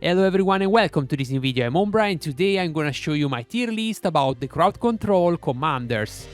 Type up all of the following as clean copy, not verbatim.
Hello everyone and welcome to this new video. I'm Ombra and today I'm gonna show you my tier list about the Crowd Control commanders.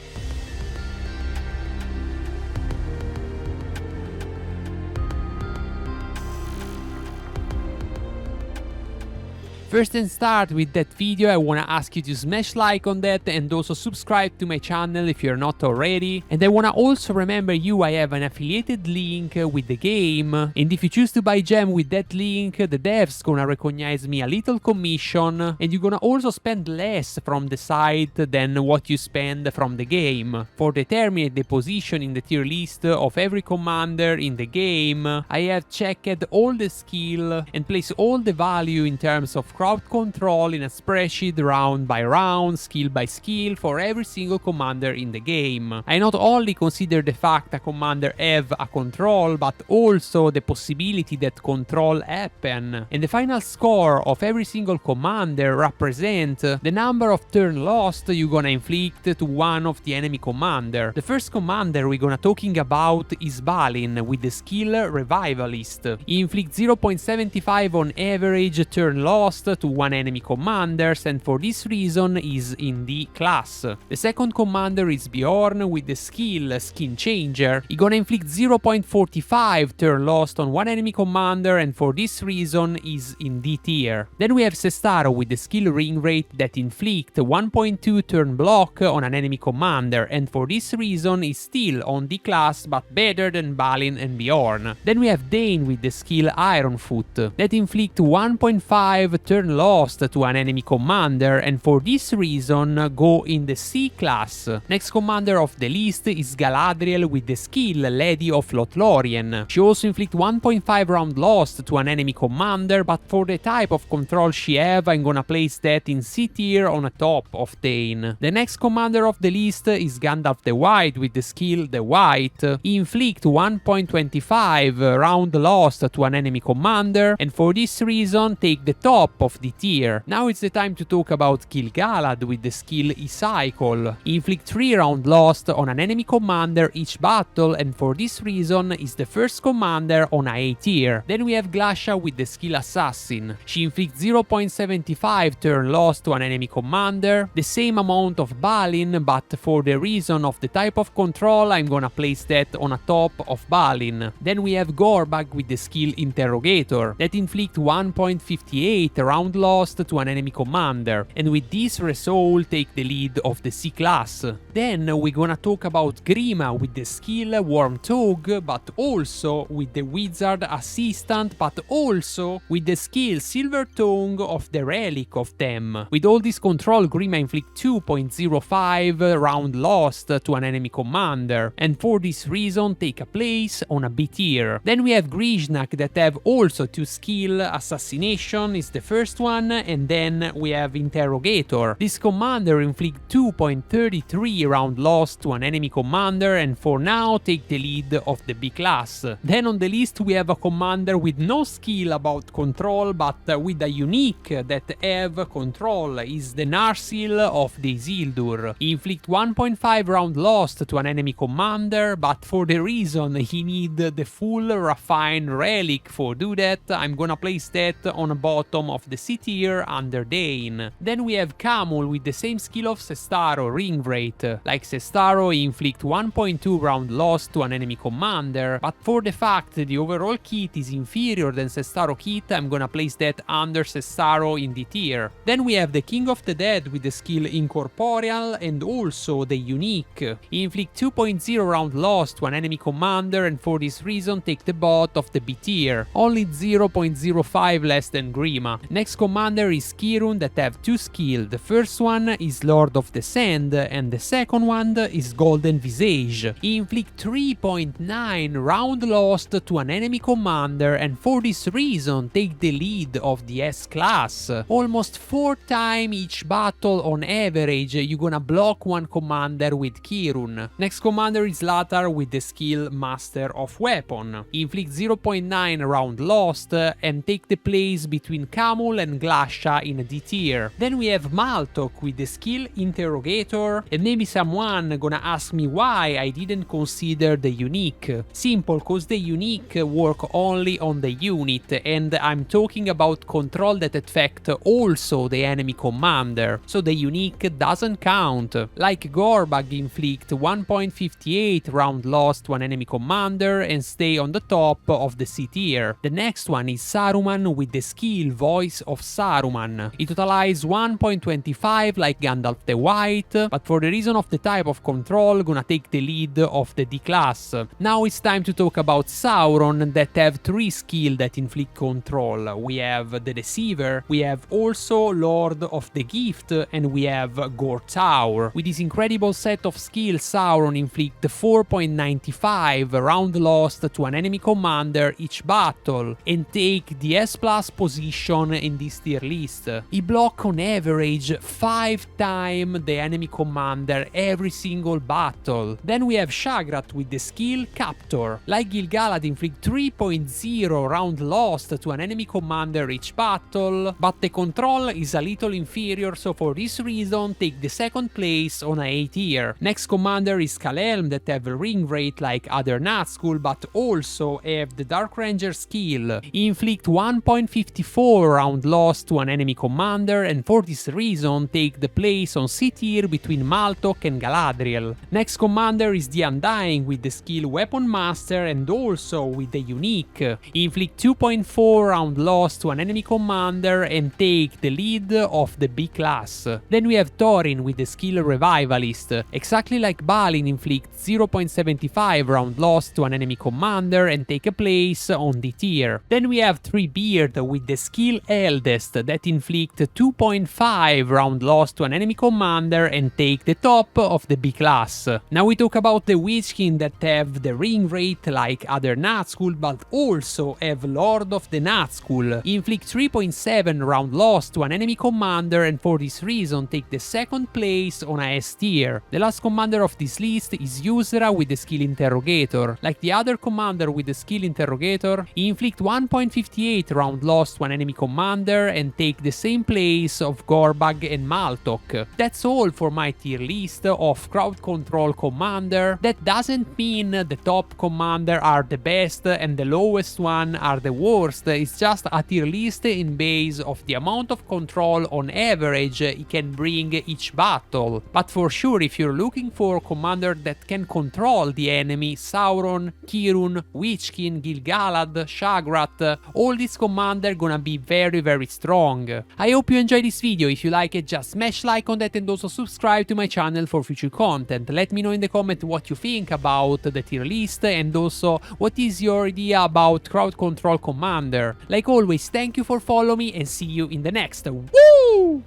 First and start with that video, I wanna ask you to smash like on that and also subscribe to my channel if you're not already. And I wanna also remember you, I have an affiliated link with the game, and if you choose to buy gem with that link, the devs gonna recognize me a little commission, and you're gonna also spend less from the site than what you spend from the game. For determining the position in the tier list of every commander in the game, I have checked all the skill and placed all the value in terms of crowd control in a spreadsheet round by round, skill by skill for every single commander in the game. I not only consider the fact a commander have a control, but also the possibility that control happen. And the final score of every single commander represent the number of turn lost you're gonna inflict to one of the enemy commander. The first commander we're gonna talking about is Balin with the skill Revivalist. He inflicts 0.75 on average turn lost to one enemy commanders, and for this reason is in D class. The second commander is Bjorn with the skill Skin Changer. He gonna inflict 0.45 turn lost on one enemy commander, and for this reason is in D tier. Then we have Sestaro with the skill Ring Rate that inflict 1.2 turn block on an enemy commander, and for this reason is still on D class but better than Balin and Bjorn. Then we have Dane with the skill Iron Foot that inflict 1.5 turn lost to an enemy commander, and for this reason go in the C class. Next commander of the list is Galadriel with the skill Lady of Lothlorien. She also inflict 1.5 round lost to an enemy commander, but for the type of control she have, I'm gonna place that in C tier on the top of Dane. The next commander of the list is Gandalf the White with the skill The White. He inflict 1.25 round lost to an enemy commander, and for this reason take the top of the tier. Now it's the time to talk about Gil-galad with the skill E-Cycle. He inflict 3 round lost on an enemy commander each battle, and for this reason is the first commander on a tier. Then we have Glasha with the skill Assassin. She inflicts 0.75 turn lost to an enemy commander, the same amount of Balin, but for the reason of the type of control I'm gonna place that on a top of Balin. Then we have Gorbag with the skill Interrogator that inflict 1.58 round lost to an enemy commander, and with this result take the lead of the C class. Then we're gonna talk about Grima with the skill Warm Tog, but also with the Wizard Assistant, but also with the skill Silver Tongue of the Relic of Them. With all this control, Grima inflict 2.05 round lost to an enemy commander, and for this reason take a place on a B tier. Then we have Grishnak that have also 2 skill. Assassination is the first one, and then we have Interrogator. This commander inflict 2.33 round lost to an enemy commander, and for now take the lead of the B class. Then on the list we have a commander with no skill about control, but with a unique that have control, is the Narsil of the Isildur. He inflict 1.5 round lost to an enemy commander, but for the reason he need the full refined relic for do that, I'm gonna place that on the bottom of the C tier under Dane. Then we have Camul with the same skill of Sestaro, Ring Rate. Like Sestaro, he inflict 1.2 round lost to an enemy commander, but for the fact the overall kit is inferior than Sestaro kit, I'm gonna place that under Sestaro in the tier. Then we have the King of the Dead with the skill Incorporeal and also the Unique. He inflict 2.0 round lost to an enemy commander, and for this reason take the bot of the B tier, only 0.05 less than Grima. Next commander is Kirun that have 2 skills. The first one is Lord of the Sand, and the second one is Golden Visage. He inflict 3.9 round lost to an enemy commander, and for this reason take the lead of the S class. Almost 4 times each battle on average you're gonna block one commander with Kirun. Next commander is Latar with the skill Master of Weapon. He inflicts 0.9 round lost and take the place between Camul Normal and Glacia in D tier. Then we have Maltok with the skill Interrogator, and maybe someone gonna ask me why I didn't consider the unique. Simple, cause the unique work only on the unit, and I'm talking about control that affect also the enemy commander, so the unique doesn't count. Like Gorbag inflict 1.58 round loss to an enemy commander and stay on the top of the C tier. The next one is Saruman with the skill Voice of Saruman. It totalizes 1.25 like Gandalf the White, but for the reason of the type of control, gonna take the lead of the D class. Now it's time to talk about Sauron that have 3 skills that inflict control. We have the Deceiver, we have also Lord of the Gift, and we have Gortaur. With this incredible set of skills, Sauron inflict 4.95 round lost to an enemy commander each battle, and take the S+ position in this tier list. He block on average 5 times the enemy commander every single battle. Then we have Shagrat with the skill Captor. Like Gil-galad inflict 3.0 round lost to an enemy commander each battle, but the control is a little inferior, so for this reason take the second place on a A tier. Next commander is Kalelm that have a ring rate like other Nazgul, but also have the Dark Ranger skill. He inflict 1.54 round loss to an enemy commander, and for this reason take the place on C tier between Maltok and Galadriel. Next commander is the Undying with the skill Weapon Master and also with the unique. He inflict 2.4 round loss to an enemy commander and take the lead of the B class. Then we have Thorin with the skill Revivalist. Exactly like Balin, inflict 0.75 round loss to an enemy commander and take a place on D tier. Then we have Treebeard with the skill Eldest that inflict 2.5 round loss to an enemy commander and take the top of the B class. Now we talk about the Witchkin that have the ring rate like other Nazgul, but also have Lord of the Nazgul. Inflict 3.7 round loss to an enemy commander, and for this reason take the second place on a S tier. The last commander of this list is Ysera with the skill Interrogator. Like the other commander with the skill Interrogator, he inflict 1.58 round loss to an enemy commander and take the same place of Gorbag and Maltok. That's all for my tier list of Crowd Control commander. That doesn't mean the top commander are the best and the lowest one are the worst. It's just a tier list in base of the amount of control on average it can bring each battle. But for sure, if you're looking for a commander that can control the enemy, Sauron, Kirun, Witchkin, Gil-galad, Shagrat, all these commander gonna be very strong. I hope you enjoyed this video. If you like it, just smash like on that and also subscribe to my channel for future content. Let me know in the comment what you think about the tier list and also what is your idea about Crowd Control commander. Like always, thank you for following me and see you in the next. Woo!